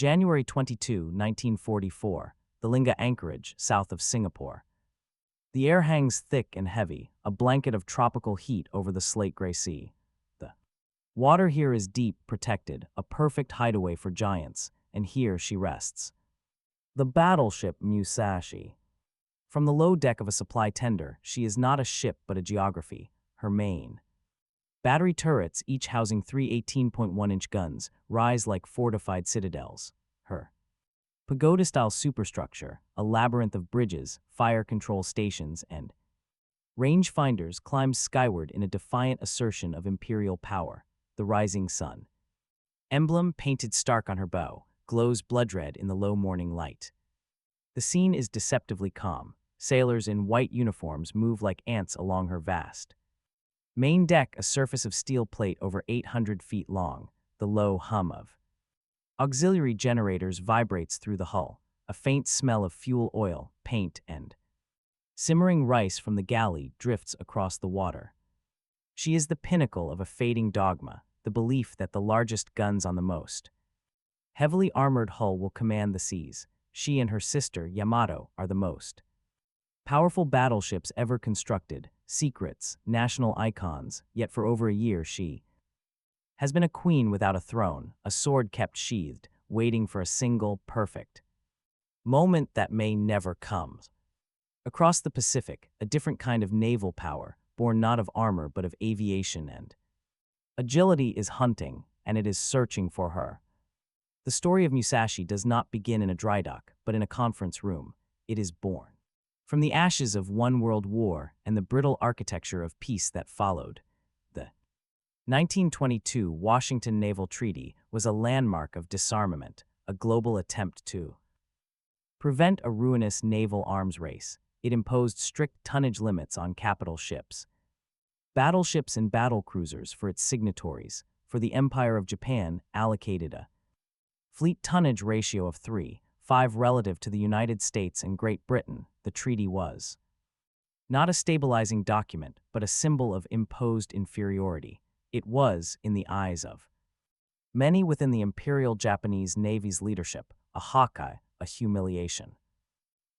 January 22, 1944, the Linga anchorage, south of Singapore. The air hangs thick and heavy, a blanket of tropical heat over the slate-gray sea. The water here is deep, protected, a perfect hideaway for giants, and here she rests. The Battleship Musashi. From the low deck of a supply tender, she is not a ship but a geography, her main. Battery turrets, each housing three 18.1-inch guns, rise like fortified citadels. Her pagoda-style superstructure, a labyrinth of bridges, fire control stations, and rangefinders climbs skyward in a defiant assertion of imperial power. The rising sun. Emblem painted stark on her bow, glows blood-red in the low morning light. The scene is deceptively calm. Sailors in white uniforms move like ants along her vast main deck, a surface of steel plate over 800 feet long. The low hum of auxiliary generators vibrates through the hull, a faint smell of fuel oil, paint, and simmering rice from the galley drifts across the water. She is the pinnacle of a fading dogma, the belief that the largest guns on the most heavily armored hull will command the seas. She and her sister, Yamato, are the most powerful battleships ever constructed, secrets, national icons, yet for over a year she has been a queen without a throne, a sword kept sheathed, waiting for a single, perfect moment that may never come. Across the Pacific, a different kind of naval power, born not of armor but of aviation and agility, is hunting, and it is searching for her. The story of Musashi does not begin in a dry dock, but in a conference room. It is born from the ashes of one world war and the brittle architecture of peace that followed. The 1922 Washington Naval Treaty was a landmark of disarmament, a global attempt to prevent a ruinous naval arms race. It imposed strict tonnage limits on capital ships, battleships and battlecruisers for its signatories. For the Empire of Japan, allocated a fleet tonnage ratio of 3:5 relative to the United States and Great Britain. The treaty was not a stabilizing document, but a symbol of imposed inferiority. It was, in the eyes of many within the Imperial Japanese Navy's leadership, a Hawkeye, a humiliation.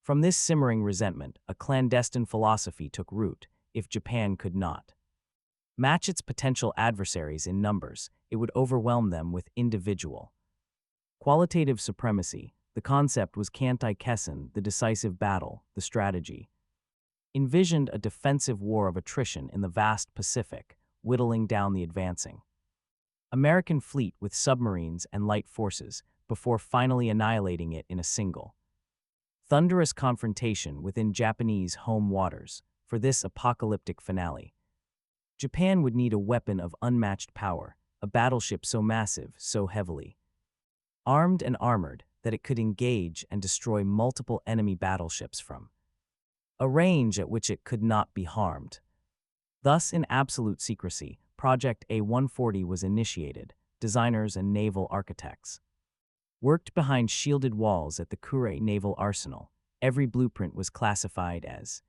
From this simmering resentment, a clandestine philosophy took root. If Japan could not match its potential adversaries in numbers, it would overwhelm them with individual qualitative supremacy. The concept was Kantai-Kessen, the decisive battle, the strategy envisioned a defensive war of attrition in the vast Pacific, whittling down the advancing American fleet with submarines and light forces before finally annihilating it in a single thunderous confrontation within Japanese home waters. For this apocalyptic finale, Japan would need a weapon of unmatched power, a battleship so massive, so heavily armed and armored, that it could engage and destroy multiple enemy battleships from a range at which it could not be harmed. Thus, in absolute secrecy, Project A-140 was initiated. Designers and naval architects worked behind shielded walls at the Kure Naval Arsenal. Every blueprint was classified as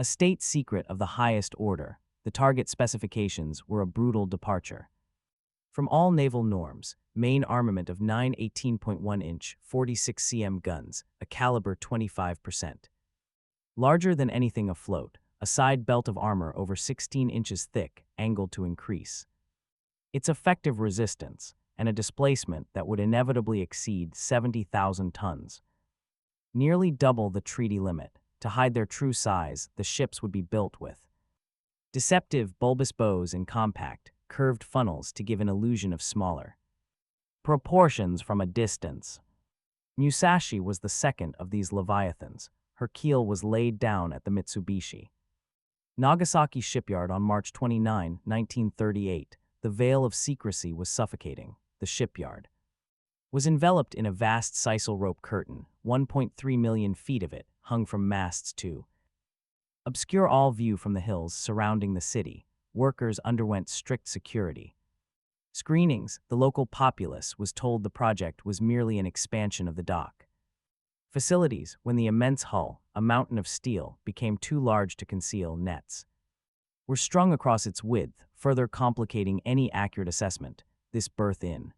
a state secret of the highest order. The target specifications were a brutal departure from all naval norms: main armament of 9 18.1-inch 46 cm guns, a caliber 25% larger than anything afloat, a side belt of armor over 16 inches thick, angled to increase its effective resistance, and a displacement that would inevitably exceed 70,000 tons, nearly double the treaty limit. To hide their true size, the ships would be built with deceptive bulbous bows and compact, curved funnels to give an illusion of smaller proportions from a distance. Musashi was the second of these leviathans. Her keel was laid down at the Mitsubishi Nagasaki shipyard on March 29, 1938. The veil of secrecy was suffocating. The shipyard was enveloped in a vast sisal rope curtain. 1.3 million feet of it hung from masts to obscure all view from the hills surrounding the city. Workers underwent strict security screenings. The local populace was told the project was merely an expansion of the dock facilities when the immense hull, a mountain of steel, became too large to conceal. Nets were strung across its width, further complicating any accurate assessment. This berth in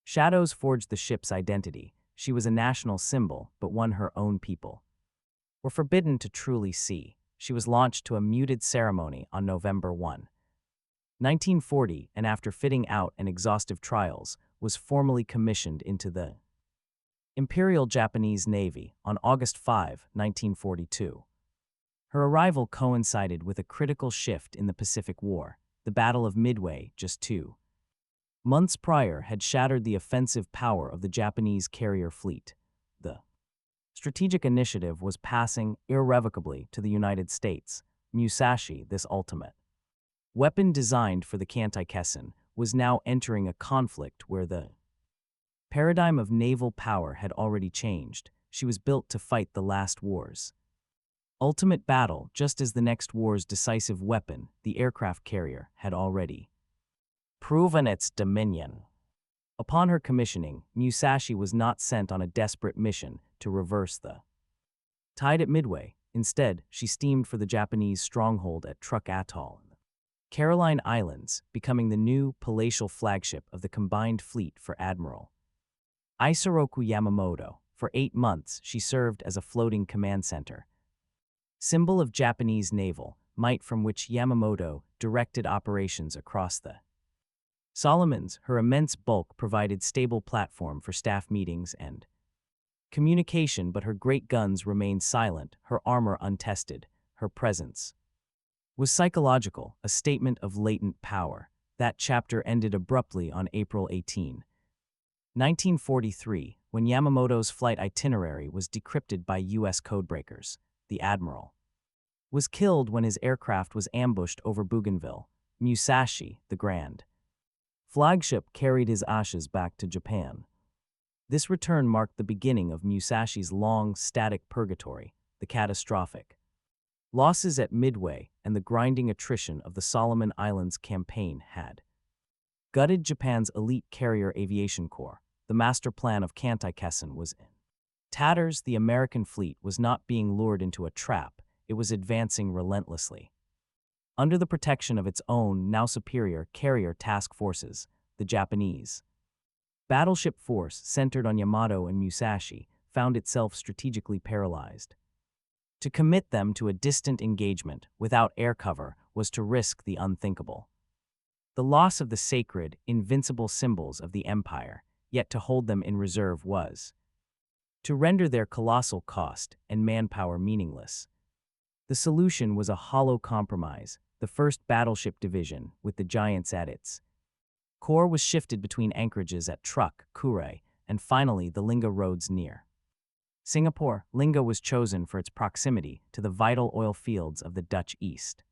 Shadows forged the ship's identity. She was a national symbol, but one her own people were forbidden to truly see. She was launched to a muted ceremony on November 1, 1940, and after fitting out and exhaustive trials, was formally commissioned into the Imperial Japanese Navy on August 5, 1942. Her arrival coincided with a critical shift in the Pacific War. The Battle of Midway, just 2 months prior, had shattered the offensive power of the Japanese carrier fleet. The strategic initiative was passing irrevocably to the United States. Musashi, this ultimate weapon designed for the Kantai-Kessen, was now entering a conflict where the paradigm of naval power had already changed. She was built to fight the last war's ultimate battle, just as the next war's decisive weapon, the aircraft carrier, had already proven its dominion. Upon her commissioning, Musashi was not sent on a desperate mission to reverse the tide at Midway. Instead, she steamed for the Japanese stronghold at Truk Atoll, Caroline Islands, becoming the new palatial flagship of the combined fleet for Admiral Isoroku Yamamoto. For 8 months, she served as a floating command center, symbol of Japanese naval might, from which Yamamoto directed operations across the Solomons. Her immense bulk provided stable platform for staff meetings and communication, but her great guns remained silent, her armor untested. Her presence was psychological, a statement of latent power. That chapter ended abruptly on April 18, 1943, when Yamamoto's flight itinerary was decrypted by U.S. codebreakers. The admiral was killed when his aircraft was ambushed over Bougainville. Musashi, the grand flagship, carried his ashes back to Japan. This return marked the beginning of Musashi's long, static purgatory. The catastrophic losses at Midway and the grinding attrition of the Solomon Islands campaign had gutted Japan's elite carrier aviation corps. The master plan of Kantai-Kessen was in tatters. The American fleet was not being lured into a trap, it was advancing relentlessly. Under the protection of its own, now superior, carrier task forces, the Japanese battleship force, centered on Yamato and Musashi, found itself strategically paralyzed. To commit them to a distant engagement without air cover was to risk the unthinkable. The loss of the sacred, invincible symbols of the empire, yet to hold them in reserve, was to render their colossal cost and manpower meaningless. The solution was a hollow compromise. The 1st Battleship Division, with the giants at its core, was shifted between anchorages at Truk, Kure, and finally the Linga roads near Singapore. Linga was chosen for its proximity to the vital oil fields of the Dutch East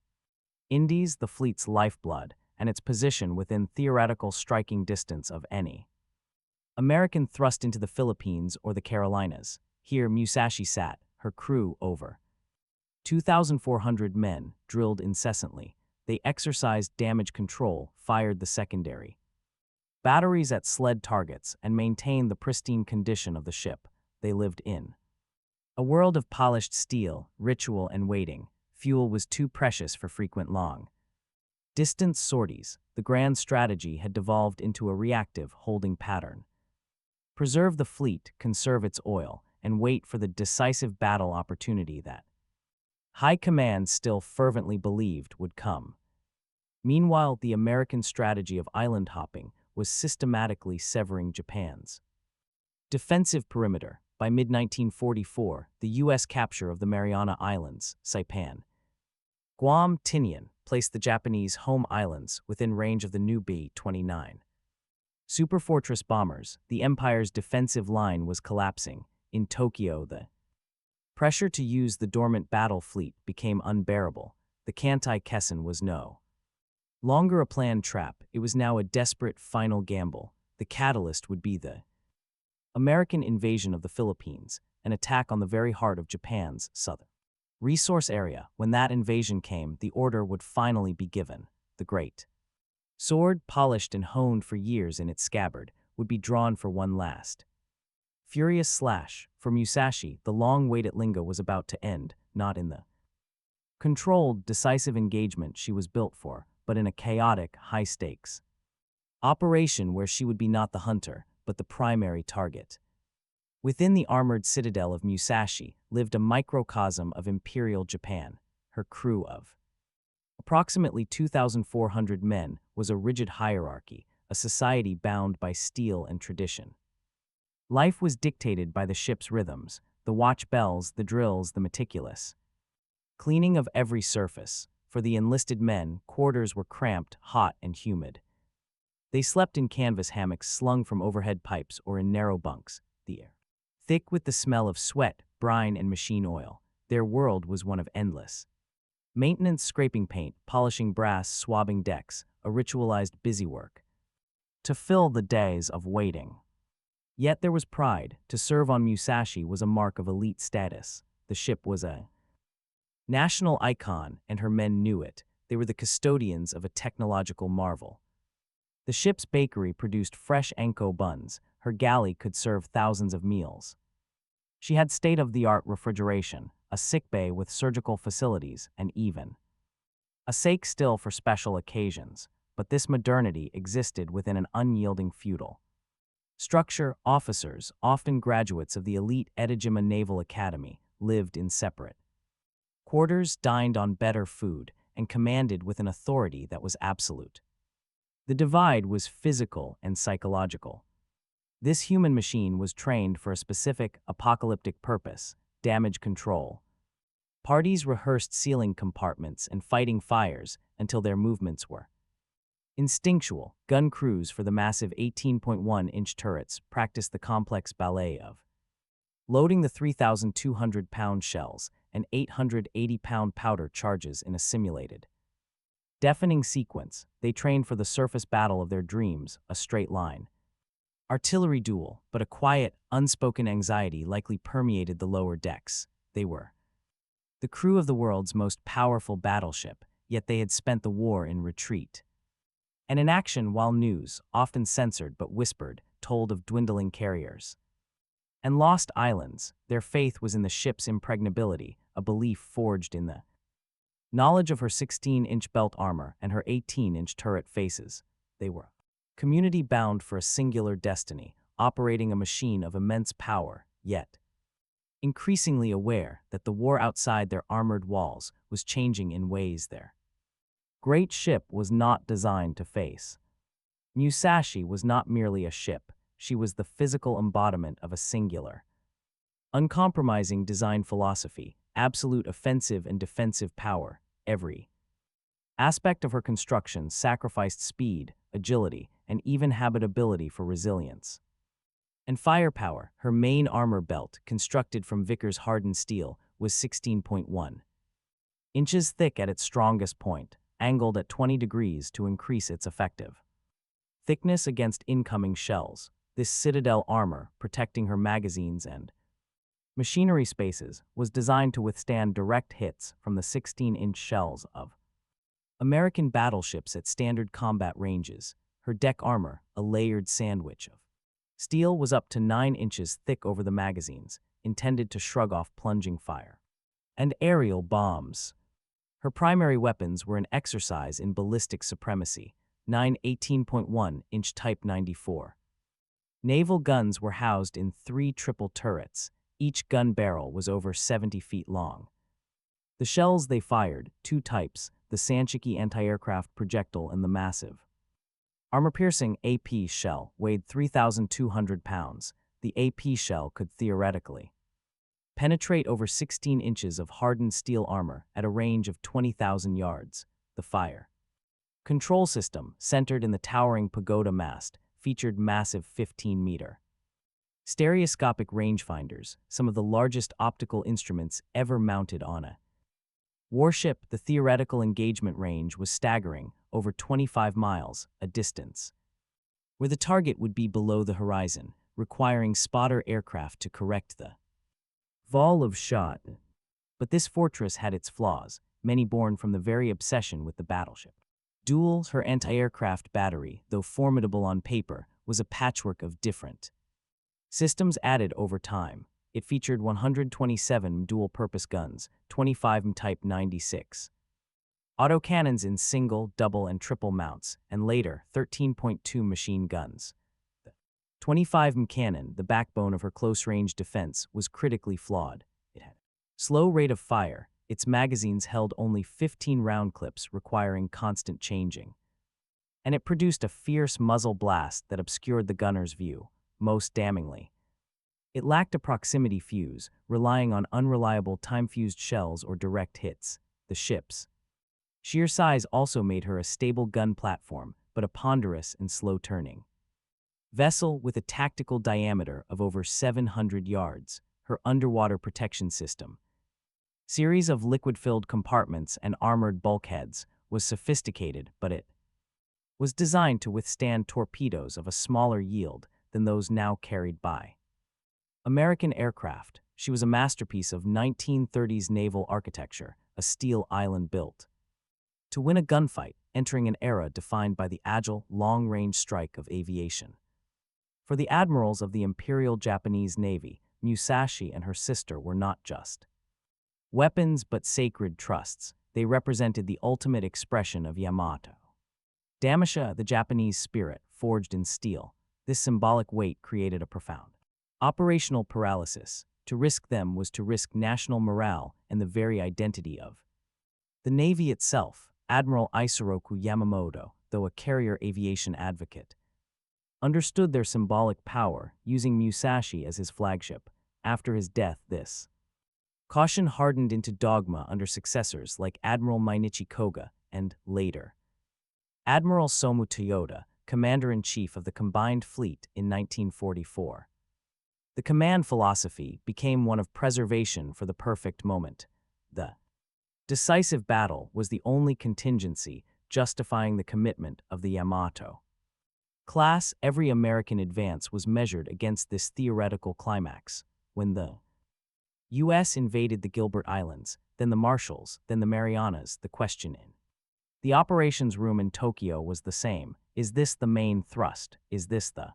Indies, the fleet's lifeblood, and its position within theoretical striking distance of any American thrust into the Philippines or the Carolinas. Here Musashi sat, her crew over 2,400 men, drilled incessantly. They exercised damage control, fired the secondary batteries at sled targets, and maintained the pristine condition of the ship. They lived in a world of polished steel, ritual, and waiting. Fuel was too precious for frequent long-distance sorties. The grand strategy had devolved into a reactive holding pattern. Preserve the fleet, conserve its oil, and wait for the decisive battle opportunity that High Command still fervently believed would come. Meanwhile, the American strategy of island hopping was systematically severing Japan's defensive perimeter. By mid-1944, the U.S. capture of the Mariana Islands, Saipan, Guam, Tinian, placed the Japanese home islands within range of the new B-29 superfortress bombers. The empire's defensive line was collapsing. In Tokyo, the pressure to use the dormant battle fleet became unbearable. The Kantai-Kessen was no longer a planned trap, it was now a desperate final gamble. The catalyst would be the American invasion of the Philippines, an attack on the very heart of Japan's southern resource area. When that invasion came, the order would finally be given. The great sword, polished and honed for years in its scabbard, would be drawn for one last furious slash. For Musashi, the long wait at Linga was about to end, not in the controlled, decisive engagement she was built for, but in a chaotic, high-stakes operation where she would be not the hunter, but but the primary target. Within the armored citadel of Musashi lived a microcosm of Imperial Japan. Her crew of approximately 2,400 men was a rigid hierarchy, a society bound by steel and tradition. Life was dictated by the ship's rhythms, the watch bells, the drills, the meticulous cleaning of every surface. For the enlisted men, quarters were cramped, hot, and humid. They slept in canvas hammocks slung from overhead pipes or in narrow bunks, the air thick with the smell of sweat, brine, and machine oil. Their world was one of endless maintenance, scraping paint, polishing brass, swabbing decks, a ritualized busywork to fill the days of waiting. Yet there was pride. To serve on Musashi was a mark of elite status. The ship was a national icon, and her men knew it. They were the custodians of a technological marvel. The ship's bakery produced fresh Anko buns. Her galley could serve thousands of meals. She had state-of-the-art refrigeration, a sickbay with surgical facilities, and even a sake still for special occasions. But this modernity existed within an unyielding feudal structure. Officers, often graduates of the elite Edejima Naval Academy, lived in separate quarters, dined on better food, and commanded with an authority that was absolute. The divide was physical and psychological. This human machine was trained for a specific, apocalyptic purpose: damage control. Parties rehearsed sealing compartments and fighting fires until their movements were instinctual. Gun crews for the massive 18.1-inch turrets practiced the complex ballet of loading the 3,200-pound shells and 880-pound powder charges in a simulated deafening sequence. They trained for the surface battle of their dreams, a straight line artillery duel, but a quiet, unspoken anxiety likely permeated the lower decks. They were the crew of the world's most powerful battleship, yet they had spent the war in retreat and in action, while news, often censored but whispered, told of dwindling carriers and lost islands. Their faith was in the ship's impregnability, a belief forged in the knowledge of her 16-inch belt armor and her 18-inch turret faces. They were community bound for a singular destiny, operating a machine of immense power, yet increasingly aware that the war outside their armored walls was changing in ways their great ship was not designed to face. Musashi was not merely a ship. She was the physical embodiment of a singular, uncompromising design philosophy, absolute offensive and defensive power. Every aspect of her construction sacrificed speed, agility, and even habitability for resilience and firepower. Her main armor belt, constructed from Vickers hardened steel, was 16.1 inches thick at its strongest point, angled at 20 degrees to increase its effective thickness against incoming shells. This citadel armor, protecting her magazines and machinery spaces, was designed to withstand direct hits from the 16-inch shells of American battleships at standard combat ranges. Her deck armor, a layered sandwich of steel, was up to 9 inches thick over the magazines, intended to shrug off plunging fire and aerial bombs. Her primary weapons were an exercise in ballistic supremacy, 9 18.1-inch Type 94. Naval guns were housed in 3 triple turrets. Each gun barrel was over 70 feet long. The shells they fired, 2 types, the Sanshiki anti-aircraft projectile and the massive armor-piercing AP shell, weighed 3,200 pounds. The AP shell could theoretically penetrate over 16 inches of hardened steel armor at a range of 20,000 yards. The fire control system, centered in the towering pagoda mast, featured massive 15-meter stereoscopic rangefinders, some of the largest optical instruments ever mounted on a warship. The theoretical engagement range was staggering, over 25 miles, a distance where the target would be below the horizon, requiring spotter aircraft to correct the vol of shot. But this fortress had its flaws, many born from the very obsession with the battleship. Duels, her anti-aircraft battery, though formidable on paper, was a patchwork of different systems added over time. It featured 127 dual-purpose guns, 25 Type 96 autocannons in single, double, and triple mounts, and later 13.2 machine guns. The 25mm cannon, the backbone of her close-range defense, was critically flawed. It had slow rate of fire. Its magazines held only 15 round clips, requiring constant changing. And it produced a fierce muzzle blast that obscured the gunner's view, most damningly. It lacked a proximity fuse, relying on unreliable time-fused shells or direct hits. The ship's sheer size also made her a stable gun platform, but a ponderous and slow-turning vessel with a tactical diameter of over 700 yards. Her underwater protection system, series of liquid-filled compartments and armored bulkheads, was sophisticated, but it was designed to withstand torpedoes of a smaller yield than those now carried by American aircraft. She was a masterpiece of 1930s naval architecture, a steel island built to win a gunfight, entering an era defined by the agile, long-range strike of aviation. For the admirals of the Imperial Japanese Navy, Musashi and her sister were not just weapons but sacred trusts. They represented the ultimate expression of Yamato. Damasha, the Japanese spirit, forged in steel. This symbolic weight created a profound operational paralysis. To risk them was to risk national morale and the very identity of the Navy itself. Admiral Isoroku Yamamoto, though a carrier aviation advocate, understood their symbolic power, using Musashi as his flagship. After his death, this caution hardened into dogma under successors like Admiral Mainichi Koga and, later, Admiral Somu Toyoda, Commander-in-Chief of the Combined Fleet in 1944. The command philosophy became one of preservation for the perfect moment. The decisive battle was the only contingency justifying the commitment of the Yamato-Class. Every American advance was measured against this theoretical climax. When the U.S. invaded the Gilbert Islands, then the Marshalls, then the Marianas, the question in the operations room in Tokyo was the same. Is this the main thrust? Is this the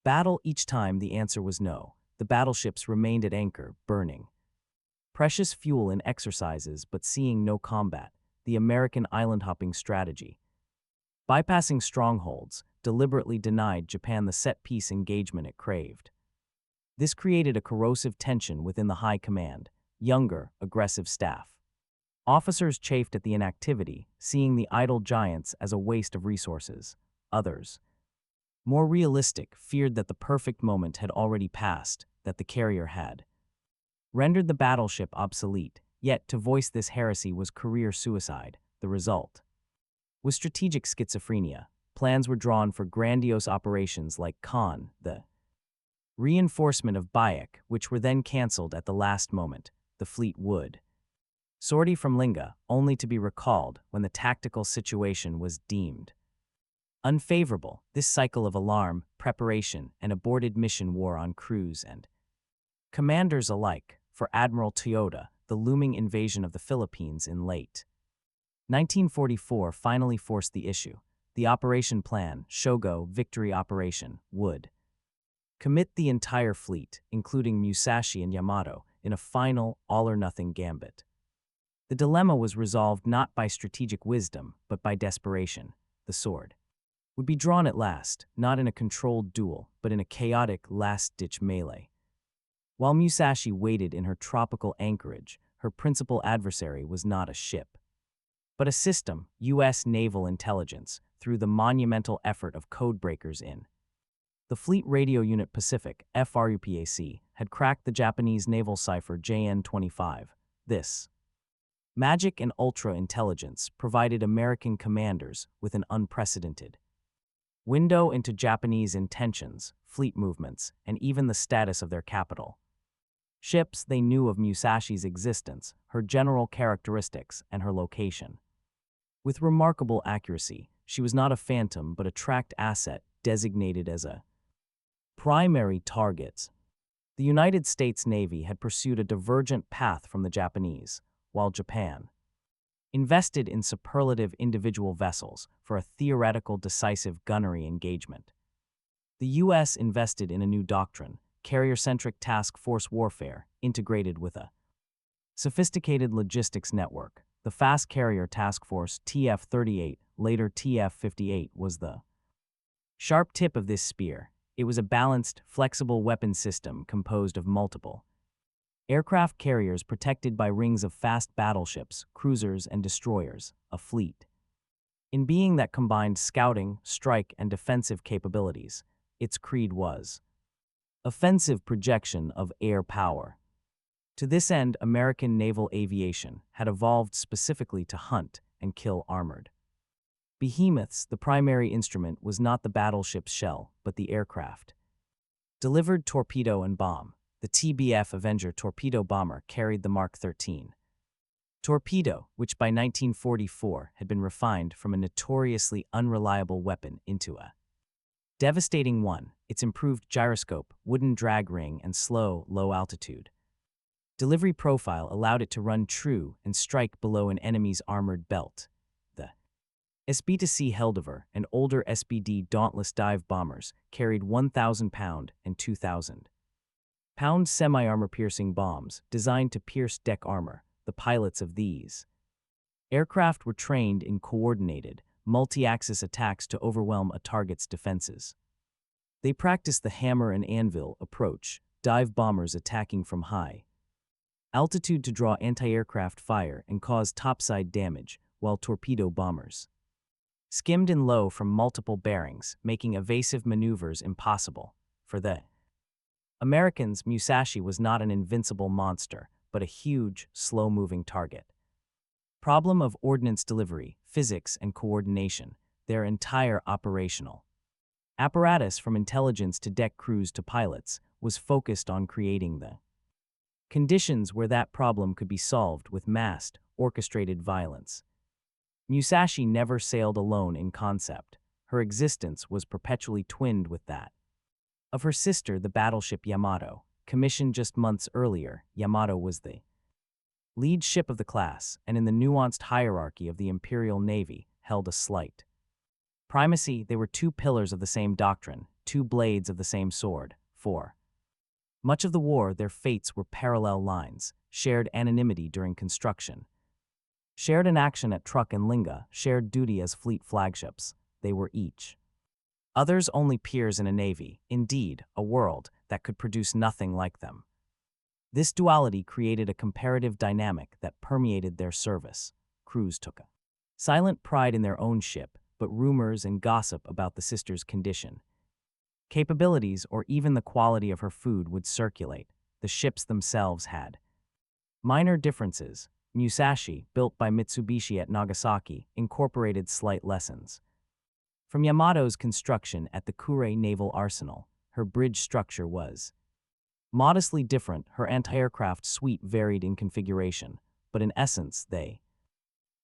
battle? Each time the answer was no. The battleships remained at anchor, burning precious fuel in exercises but seeing no combat. The American island-hopping strategy, bypassing strongholds, deliberately denied Japan the set-piece engagement it craved. This created a corrosive tension within the high command. Younger, aggressive staff officers chafed at the inactivity, seeing the idle giants as a waste of resources. Others, more realistic, feared that the perfect moment had already passed, that the carrier had rendered the battleship obsolete. Yet to voice this heresy was career suicide. The result was strategic schizophrenia. Plans were drawn for grandiose operations like Khan, the reinforcement of Bayek, which were then cancelled at the last moment. The fleet would sortie from Linga, only to be recalled when the tactical situation was deemed unfavorable. This cycle of alarm, preparation, and aborted mission wore on crews and commanders alike. For Admiral Toyoda, the looming invasion of the Philippines in late 1944 finally forced the issue. The operation plan, Shogo Victory Operation, would commit the entire fleet, including Musashi and Yamato, in a final all-or-nothing gambit. The dilemma was resolved not by strategic wisdom, but by desperation. The sword would be drawn at last, not in a controlled duel, but in a chaotic last-ditch melee. While Musashi waited in her tropical anchorage, her principal adversary was not a ship, but a system, U.S. naval intelligence, through the monumental effort of codebreakers in the Fleet Radio Unit Pacific, FRUPAC, had cracked the Japanese naval cipher JN-25. This magic and ultra-intelligence provided American commanders with an unprecedented window into Japanese intentions, fleet movements, and even the status of their capital. Ships. They knew of Musashi's existence, her general characteristics, and her location. With remarkable accuracy, she was not a phantom but a tracked asset designated as a primary target. The United States Navy had pursued a divergent path from the Japanese, while Japan invested in superlative individual vessels for a theoretical decisive gunnery engagement. The U.S. invested in a new doctrine, carrier-centric task force warfare, integrated with a sophisticated logistics network. The Fast Carrier Task Force TF-38, later TF-58, was the sharp tip of this spear. It was a balanced, flexible weapon system composed of multiple aircraft carriers protected by rings of fast battleships, cruisers, and destroyers, a fleet. In being that combined scouting, strike, and defensive capabilities, its creed was offensive projection of air power. To this end, American naval aviation had evolved specifically to hunt and kill armored behemoths. The primary instrument was not the battleship's shell, but the aircraft. Delivered torpedo and bomb. The TBF Avenger torpedo bomber carried the Mark 13 torpedo, which by 1944 had been refined from a notoriously unreliable weapon into a devastating one. Its improved gyroscope, wooden drag ring, and slow, low-altitude delivery profile allowed it to run true and strike below an enemy's armored belt. The SB-2C Heldover and older SBD Dauntless dive bombers carried 1,000-pound and 2,000-pound semi-armor-piercing bombs designed to pierce deck armor. The pilots of these aircraft were trained in coordinated, multi-axis attacks to overwhelm a target's defenses. They practiced the hammer and anvil approach, dive bombers attacking from high altitude to draw anti-aircraft fire and cause topside damage, while torpedo bombers skimmed in low from multiple bearings, making evasive maneuvers impossible. For the Americans, Musashi was not an invincible monster, but a huge, slow-moving target. Problem of ordnance delivery, physics, and coordination. Their entire operational apparatus, from intelligence to deck crews to pilots, was focused on creating the conditions where that problem could be solved with massed, orchestrated violence. Musashi never sailed alone in concept. Her existence was perpetually twinned with that of her sister, the battleship Yamato. Commissioned just months earlier, Yamato was the lead ship of the class, and in the nuanced hierarchy of the Imperial Navy, held a slight primacy. They were two pillars of the same doctrine, two blades of the same sword. For much of the war, their fates were parallel lines, shared anonymity during construction, shared in action at Truk and Linga, shared duty as fleet flagships. They were each others' only peers in a navy, indeed, a world that could produce nothing like them. This duality created a comparative dynamic that permeated their service. Crews took a silent pride in their own ship, but rumors and gossip about the sister's condition, capabilities, or even the quality of her food would circulate. The ships themselves had minor differences. Musashi, built by Mitsubishi at Nagasaki, incorporated slight lessons from Yamato's construction at the Kure Naval Arsenal. Her bridge structure was modestly different. Her anti-aircraft suite varied in configuration, but in essence they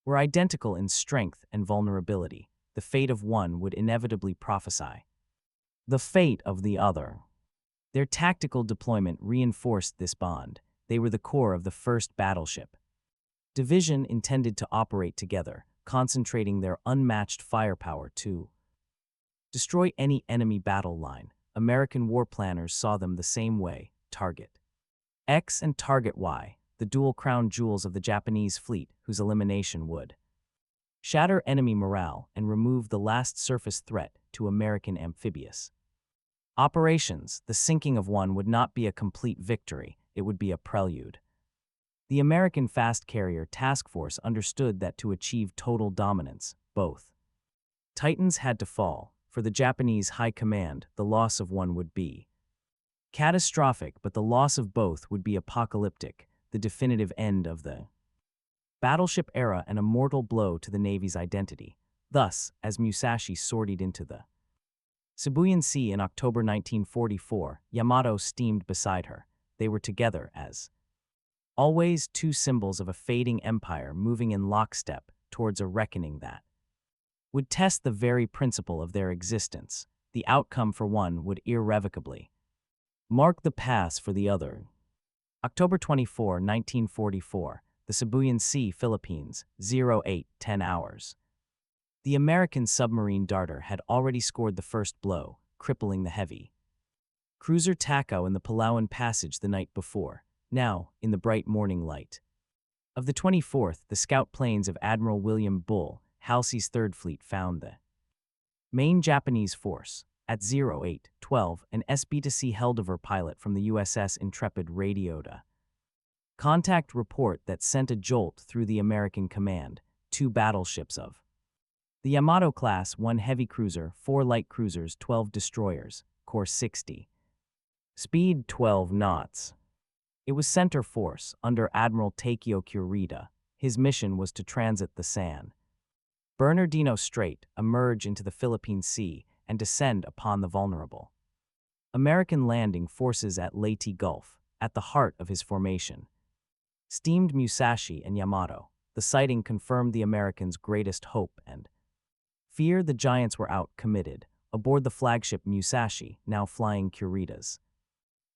were identical in strength and vulnerability. The fate of one would inevitably prophesy the fate of the other. Their tactical deployment reinforced this bond. They were the core of the first battleship division, intended to operate together, concentrating their unmatched firepower to destroy any enemy battle line. American war planners saw them the same way. Target X and Target Y, the dual crown jewels of the Japanese fleet, whose elimination would shatter enemy morale and remove the last surface threat to American amphibious operations. The sinking of one would not be a complete victory, it would be a prelude. The American Fast Carrier Task Force understood that to achieve total dominance, both Titans had to fall. For the Japanese High Command, the loss of one would be catastrophic, but the loss of both would be apocalyptic, the definitive end of the battleship era and a mortal blow to the Navy's identity. Thus, as Musashi sortied into the Sibuyan Sea in October 1944, Yamato steamed beside her. They were together as always, two symbols of a fading empire moving in lockstep towards a reckoning that would test the very principle of their existence. The outcome for one would irrevocably mark the pass for the other. October 24, 1944, the Sibuyan Sea, Philippines, 08:10 hours. The American submarine darter had already scored the first blow, crippling the heavy cruiser Takao in the Palawan Passage the night before. Now, in the bright morning light of the 24th, the scout planes of Admiral William Bull, Halsey's Third Fleet, found the main Japanese force. At 08:12, an SB-to-C Heldover pilot from the USS Intrepid radioed a contact report that sent a jolt through the American command, 2 battleships of the Yamato-Class, 1 heavy cruiser, 4 light cruisers, 12 destroyers, course 60. Speed 12 knots. It was center force under Admiral Takeo Kurita. His mission was to transit the San Bernardino Strait, emerge into the Philippine Sea, and descend upon the vulnerable American landing forces at Leyte Gulf, at the heart of his formation. Steamed Musashi and Yamato, the sighting confirmed the Americans' greatest hope and fear. The giants were out, committed, aboard the flagship Musashi, now flying Kurita's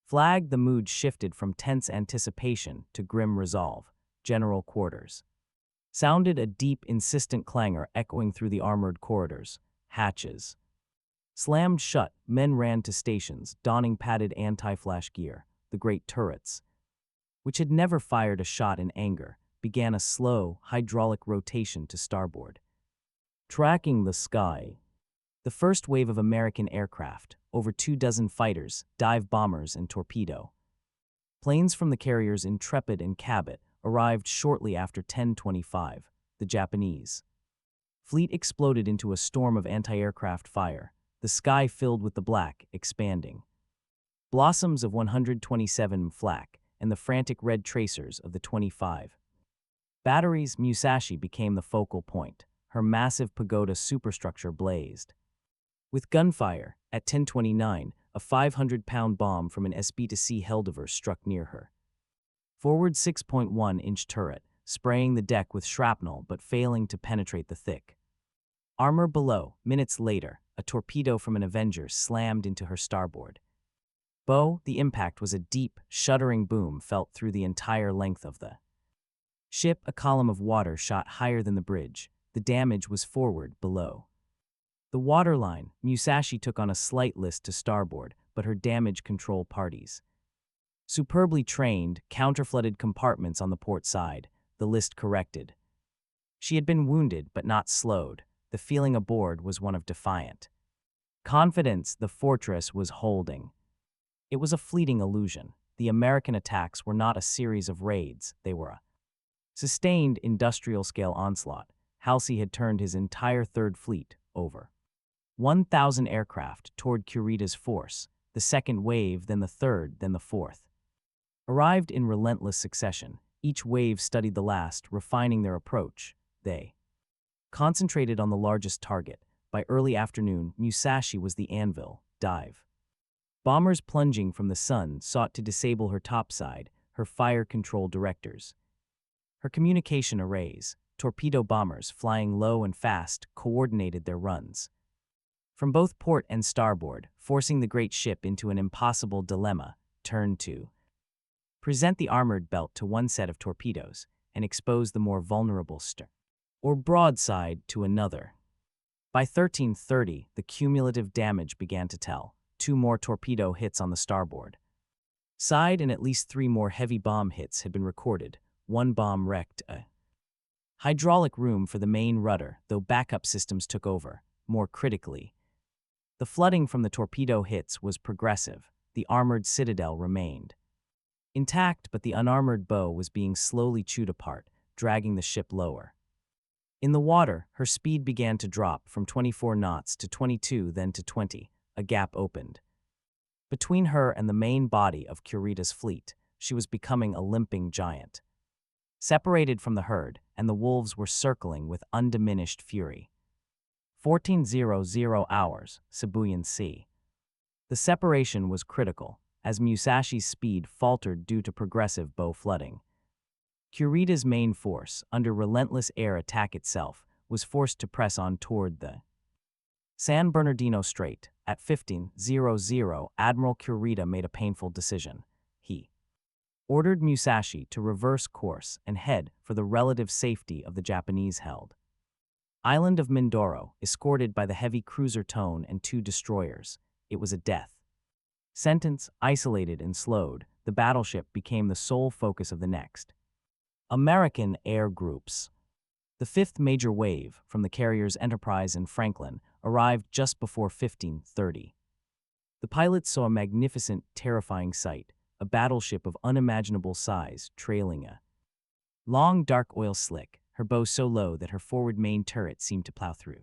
flag. The mood shifted from tense anticipation to grim resolve. General quarters sounded a deep, insistent clangor echoing through the armored corridors. Hatches slammed shut, men ran to stations, donning padded anti-flash gear. The great turrets, which had never fired a shot in anger, began a slow, hydraulic rotation to starboard, tracking the sky. The first wave of American aircraft, over 24 fighters, dive bombers, and torpedo planes from the carriers Intrepid and Cabot, arrived shortly after 10:25. The Japanese fleet exploded into a storm of anti-aircraft fire, the sky filled with the black, expanding blossoms of 127 flak and the frantic red tracers of the 25 batteries. Musashi became the focal point. Her massive pagoda superstructure blazed with gunfire. At 10:29, a 500-pound bomb from an SB-to-C Heldover struck near her forward 6.1-inch turret, spraying the deck with shrapnel but failing to penetrate the thick armor below. Minutes later, a torpedo from an Avenger slammed into her starboard bow. The impact was a deep, shuddering boom felt through the entire length of the ship. A column of water shot higher than the bridge. The damage was forward, below the waterline. Musashi took on a slight list to starboard, but her damage control parties superbly trained, counterflooded compartments on the port side. The list corrected. She had been wounded but not slowed. The feeling aboard was one of defiant confidence. The fortress was holding. It was a fleeting illusion. The American attacks were not a series of raids, they were a sustained industrial-scale onslaught. Halsey had turned his entire Third Fleet, over 1,000 aircraft, toward Kurita's force. The second wave, then the third, then the fourth arrived in relentless succession. Each wave studied the last, refining their approach. They concentrated on the largest target. By early afternoon, Musashi was the anvil. Dive bombers plunging from the sun sought to disable her topside, her fire control directors, her communication arrays. Torpedo bombers, flying low and fast, coordinated their runs from both port and starboard, forcing the great ship into an impossible dilemma: turn to present the armored belt to one set of torpedoes and expose the more vulnerable stern or broadside to another. By 13:30, the cumulative damage began to tell. 2 more torpedo hits on the starboard side and at least 3 more heavy bomb hits had been recorded. 1 bomb wrecked a hydraulic room for the main rudder, though backup systems took over. More critically, the flooding from the torpedo hits was progressive. The armored citadel remained intact, but the unarmored bow was being slowly chewed apart, dragging the ship lower. In the water, her speed began to drop from 24 knots to 22, then to 20. A gap opened between her and the main body of Kurita's fleet. She was becoming a limping giant, separated from the herd, and the wolves were circling with undiminished fury. 14:00 hours, Sibuyan Sea. The separation was critical, as Musashi's speed faltered due to progressive bow flooding. Kurita's main force, under relentless air attack itself, was forced to press on toward the San Bernardino Strait. At 15:00, Admiral Kurita made a painful decision. He ordered Musashi to reverse course and head for the relative safety of the Japanese-held island of Mindoro, escorted by the heavy cruiser Tone and 2 destroyers. It was a death sentence. Isolated and slowed, the battleship became the sole focus of the next American air groups. The 5th major wave, from the carriers Enterprise and Franklin, arrived just before 15:30. The pilots saw a magnificent, terrifying sight, a battleship of unimaginable size trailing a long, dark oil slick, her bow so low that her forward main turret seemed to plow through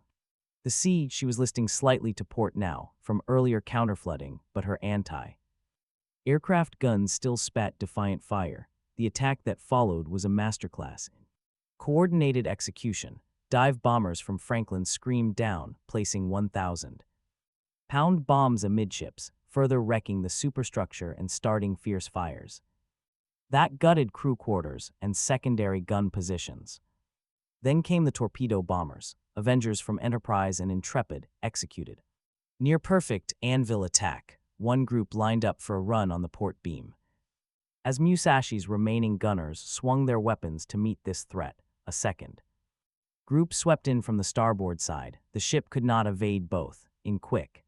the sea. She was listing slightly to port now, from earlier counterflooding, but her anti-aircraft guns still spat defiant fire. The attack that followed was a masterclass in coordinated execution. Dive bombers from Franklin screamed down, placing 1,000-pound bombs amidships, further wrecking the superstructure and starting fierce fires that gutted crew quarters and secondary gun positions. Then came the torpedo bombers, Avengers from Enterprise and Intrepid, executed near-perfect anvil attack. One group lined up for a run on the port beam. As Musashi's remaining gunners swung their weapons to meet this threat, a second group swept in from the starboard side. The ship could not evade both. In quick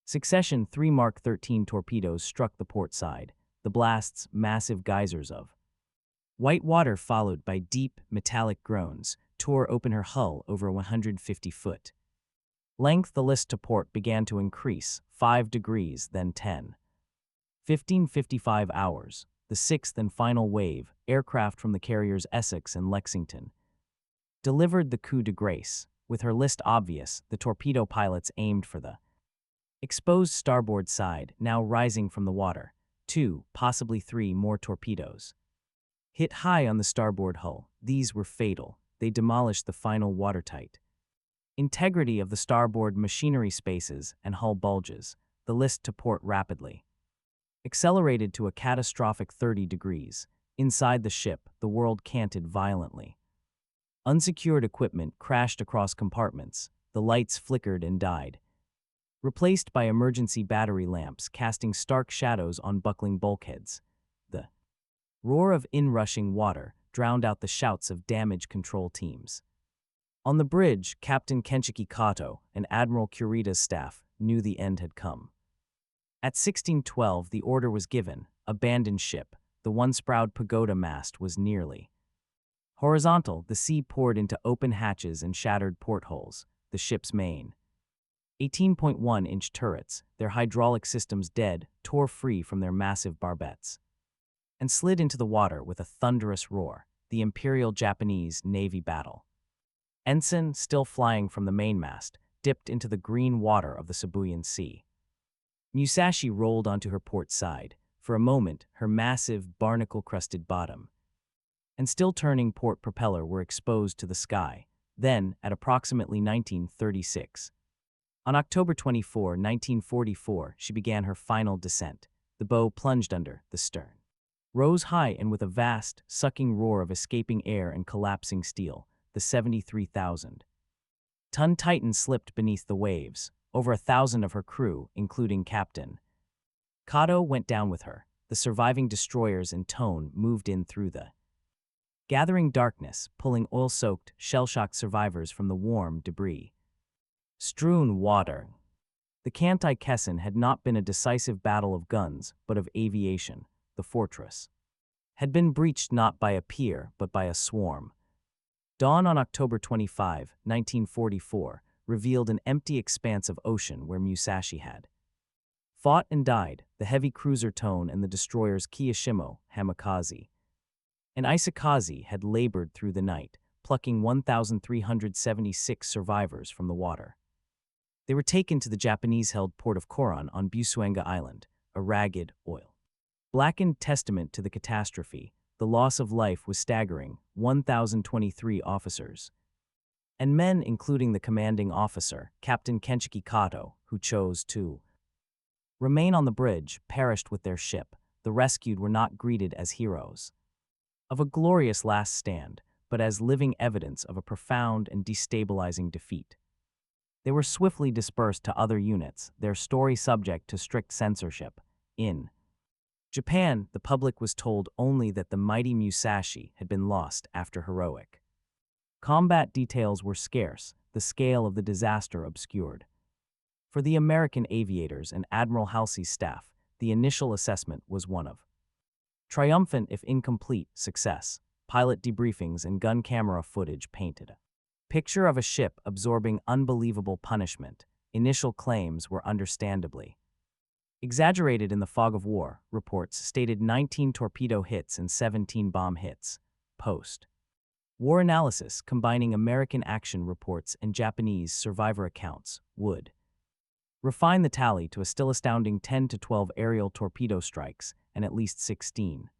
succession, 3 Mark 13 torpedoes struck the port side, the blasts massive geysers of white water followed by deep, metallic groans, tore open her hull over a 150-foot length. The list to port began to increase, 5 degrees, then 10. 15:55 hours, the sixth and final wave, aircraft from the carriers Essex and Lexington delivered the coup de grace. With her list obvious, the torpedo pilots aimed for the exposed starboard side, now rising from the water. 2, possibly 3 more torpedoes hit high on the starboard hull. These were fatal. They demolished the final watertight integrity of the starboard machinery spaces and hull bulges. The list to port rapidly accelerated to a catastrophic 30 degrees. Inside the ship, the world canted violently. Unsecured equipment crashed across compartments. The lights flickered and died, replaced by emergency battery lamps casting stark shadows on buckling bulkheads. The roar of inrushing water drowned out the shouts of damage control teams. On the bridge, Captain Kenshiki Kato and Admiral Kurita's staff knew the end had come. At 16:12, the order was given: abandon ship. The once-proud pagoda mast was nearly horizontal. The sea poured into open hatches and shattered portholes. The ship's main 18.1-inch turrets, their hydraulic systems dead, tore free from their massive barbettes and slid into the water with a thunderous roar. The Imperial Japanese Navy battle ensign, still flying from the mainmast, dipped into the green water of the Sibuyan Sea. Musashi rolled onto her port side. For a moment, her massive, barnacle-crusted bottom and still turning port propeller were exposed to the sky. Then, at approximately 1936, on October 24, 1944, she began her final descent. The bow plunged under the stern, rose high, and with a vast, sucking roar of escaping air and collapsing steel, the 73,000-ton Titan slipped beneath the waves. Over 1,000 of her crew, including Captain Kato, went down with her. The surviving destroyers in tow moved in through the gathering darkness, pulling oil-soaked, shell-shocked survivors from the warm, debris-strewn water. The Kantai-Kessen had not been a decisive battle of guns, but of aviation. The fortress had been breached not by a pier, but by a swarm. Dawn on October 25, 1944, revealed an empty expanse of ocean where Musashi had fought and died, the heavy cruiser Tone and the destroyers Kiyashimo, Hamikaze, and Isakaze had labored through the night, plucking 1,376 survivors from the water. They were taken to the Japanese-held port of Koran on Busuanga Island, a ragged, oil-blackened testament to the catastrophe. The loss of life was staggering: 1,023 officers and men, including the commanding officer, Captain Kenshiki Kato, who chose to remain on the bridge, perished with their ship. The rescued were not greeted as heroes of a glorious last stand, but as living evidence of a profound and destabilizing defeat. They were swiftly dispersed to other units, their story subject to strict censorship. In Japan, the public was told only that the mighty Musashi had been lost after heroic combat. Details were scarce, the scale of the disaster obscured. For the American aviators and Admiral Halsey's staff, the initial assessment was one of triumphant, if incomplete, success. Pilot debriefings and gun camera footage painted a picture of a ship absorbing unbelievable punishment. Initial claims were understandably Exaggerated in the fog of war, reports stated 19 torpedo hits and 17 bomb hits. Post. War analysis combining American action reports and Japanese survivor accounts would refine the tally to a still astounding 10 to 12 aerial torpedo strikes and at least 16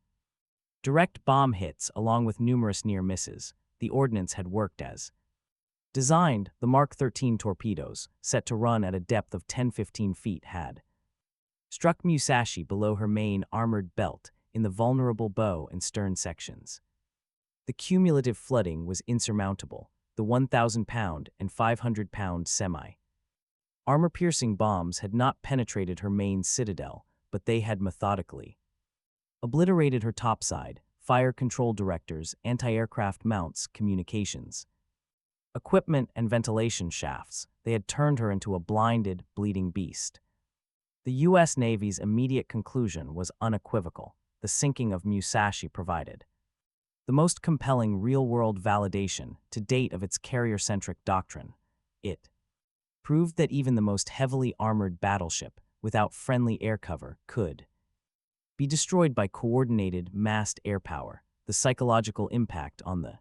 direct bomb hits along with numerous near misses. The ordnance had worked as designed. The Mark 13 torpedoes, set to run at a depth of 10-15 feet, had struck Musashi below her main armored belt in the vulnerable bow and stern sections. The cumulative flooding was insurmountable. The 1,000-pound and 500-pound semi-armor-piercing bombs had not penetrated her main citadel, but they had methodically obliterated her topside, fire control directors, anti-aircraft mounts, communications, equipment, and ventilation shafts. They had turned her into a blinded, bleeding beast. The U.S. Navy's immediate conclusion was unequivocal. The sinking of Musashi provided the most compelling real-world validation to date of its carrier-centric doctrine. It proved that even the most heavily armored battleship, without friendly air cover, could be destroyed by coordinated, massed air power. The psychological impact on the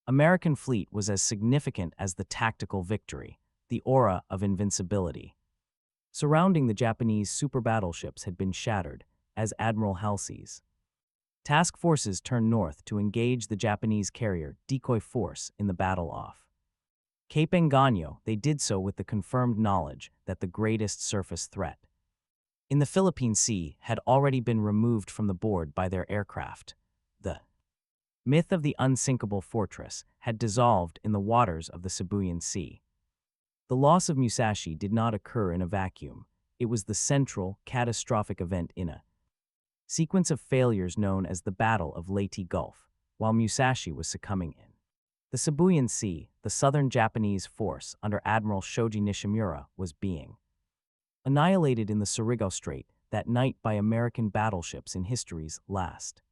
American fleet was as significant as the tactical victory. The aura of invincibility surrounding the Japanese super battleships had been shattered, as Admiral Halsey's task forces turned north to engage the Japanese carrier decoy force in the battle off Cape Engano. They did so with the confirmed knowledge that the greatest surface threat in the Philippine Sea had already been removed from the board by their aircraft. The myth of the unsinkable fortress had dissolved in the waters of the Sibuyan Sea. The loss of Musashi did not occur in a vacuum. It was the central, catastrophic event in a sequence of failures known as the Battle of Leyte Gulf. While Musashi was succumbing in the Sibuyan Sea, the southern Japanese force under Admiral Shoji Nishimura was being annihilated in the Surigao Strait that night by American battleships in history's last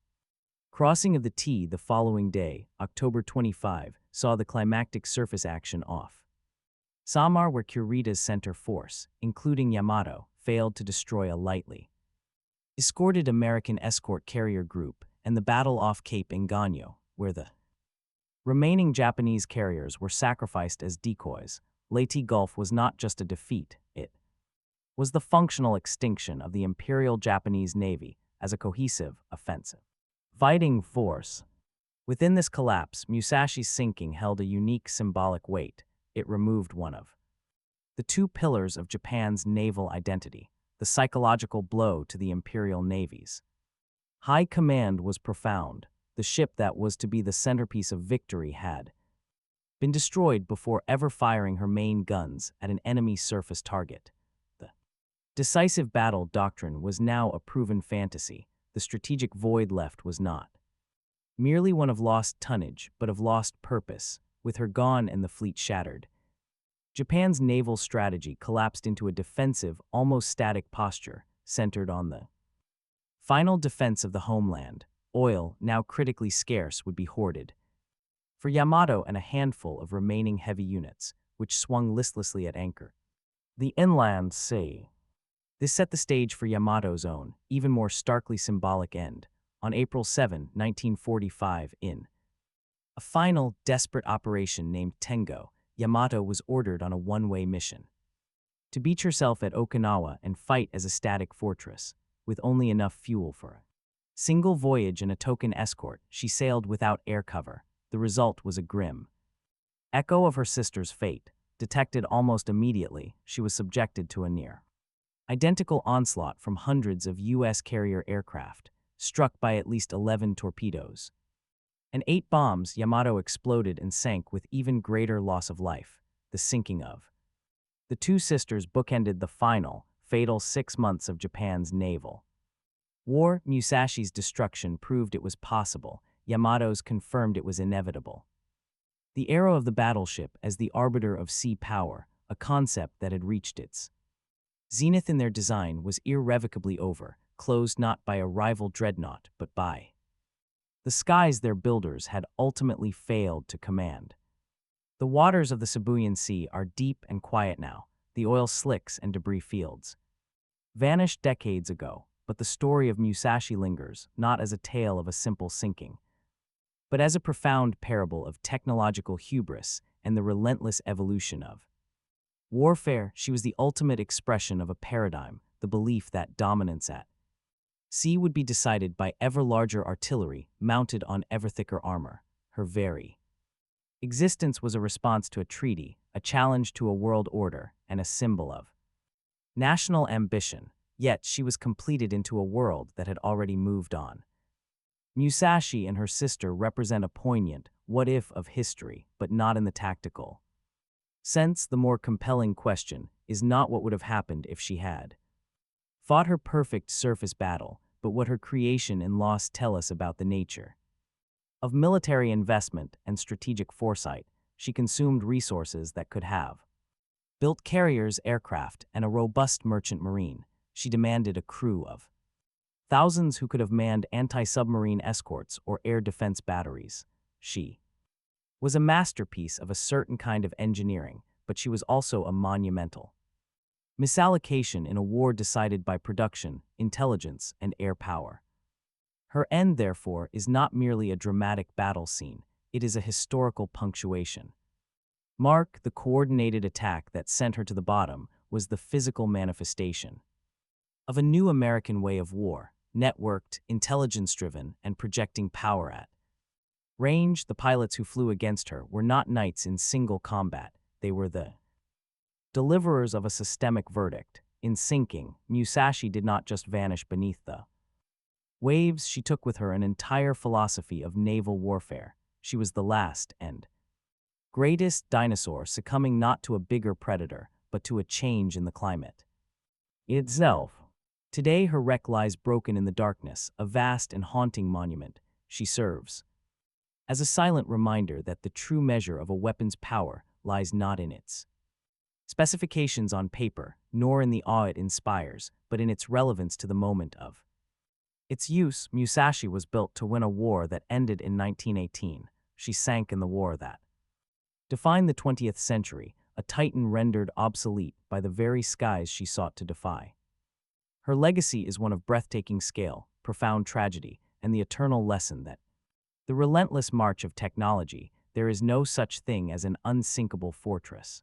crossing of the T. The following day, October 25, saw the climactic surface action off Samar, where Kurita's center force, including Yamato, failed to destroy a lightly escorted American escort carrier group, and the battle off Cape Engano, where the remaining Japanese carriers were sacrificed as decoys. Leyte Gulf was not just a defeat, it was the functional extinction of the Imperial Japanese Navy as a cohesive, offensive fighting force. Within this collapse, Musashi's sinking held a unique symbolic weight. It removed one of the two pillars of Japan's naval identity. The psychological blow to the Imperial Navy's high command was profound. The ship that was to be the centerpiece of victory had been destroyed before ever firing her main guns at an enemy surface target. The decisive battle doctrine was now a proven fantasy. The strategic void left was not merely one of lost tonnage, but of lost purpose. With her gone and the fleet shattered, Japan's naval strategy collapsed into a defensive, almost static posture, centered on the final defense of the homeland. Oil, now critically scarce, would be hoarded for Yamato and a handful of remaining heavy units, which swung listlessly at anchor the inland sea. This set the stage for Yamato's own, even more starkly symbolic end. On April 7, 1945, in a final, desperate operation named Tengo, Yamato was ordered on a one-way mission to beach herself at Okinawa and fight as a static fortress. With only enough fuel for a single voyage and a token escort, she sailed without air cover. The result was a grim echo of her sister's fate. Detected almost immediately, she was subjected to a near identical onslaught from hundreds of U.S. carrier aircraft, struck by at least 11 torpedoes and 8 bombs. Yamato exploded and sank with even greater loss of life. The sinking of the two sisters bookended the final, fatal 6 months of Japan's naval war. Musashi's destruction proved it was possible. Yamato's confirmed it was inevitable. The era of the battleship as the arbiter of sea power, a concept that had reached its zenith in their design, was irrevocably over, closed not by a rival dreadnought, but by the skies their builders had ultimately failed to command. The waters of the Sibuyan Sea are deep and quiet now, the oil slicks and debris fields Vanished decades ago, but the story of Musashi lingers, not as a tale of a simple sinking, but as a profound parable of technological hubris and the relentless evolution of warfare. She was the ultimate expression of a paradigm, the belief that dominance at sea would be decided by ever larger artillery mounted on ever thicker armor. Her very existence was a response to a treaty, a challenge to a world order, and a symbol of national ambition, yet she was completed into a world that had already moved on. Musashi and her sister represent a poignant what-if of history, but not in the tactical sense. The more compelling question is not what would have happened if she had fought her perfect surface battle, but what her creation and loss tell us about the nature of military investment and strategic foresight. She consumed resources that could have built carriers, aircraft, and a robust merchant marine. She demanded a crew of thousands who could have manned anti-submarine escorts or air defense batteries. She was a masterpiece of a certain kind of engineering, but she was also a monumental misallocation in a war decided by production, intelligence, and air power. Her end, therefore, is not merely a dramatic battle scene, it is a historical punctuation. Mark, the coordinated attack that sent her to the bottom, was the physical manifestation of a new American way of war, networked, intelligence-driven, and projecting power at range. The pilots who flew against her were not knights in single combat, they were the deliverers of a systemic verdict. In sinking, Musashi did not just vanish beneath the waves, she took with her an entire philosophy of naval warfare. She was the last and greatest dinosaur, succumbing not to a bigger predator, but to a change in the climate itself. Today her wreck lies broken in the darkness, a vast and haunting monument. She serves as a silent reminder that the true measure of a weapon's power lies not in its specifications on paper, nor in the awe it inspires, but in its relevance to the moment of its use. Musashi was built to win a war that ended in 1918. She sank in the war that defined the 20th century, a titan rendered obsolete by the very skies she sought to defy. Her legacy is one of breathtaking scale, profound tragedy, and the eternal lesson that the relentless march of technology, there is no such thing as an unsinkable fortress.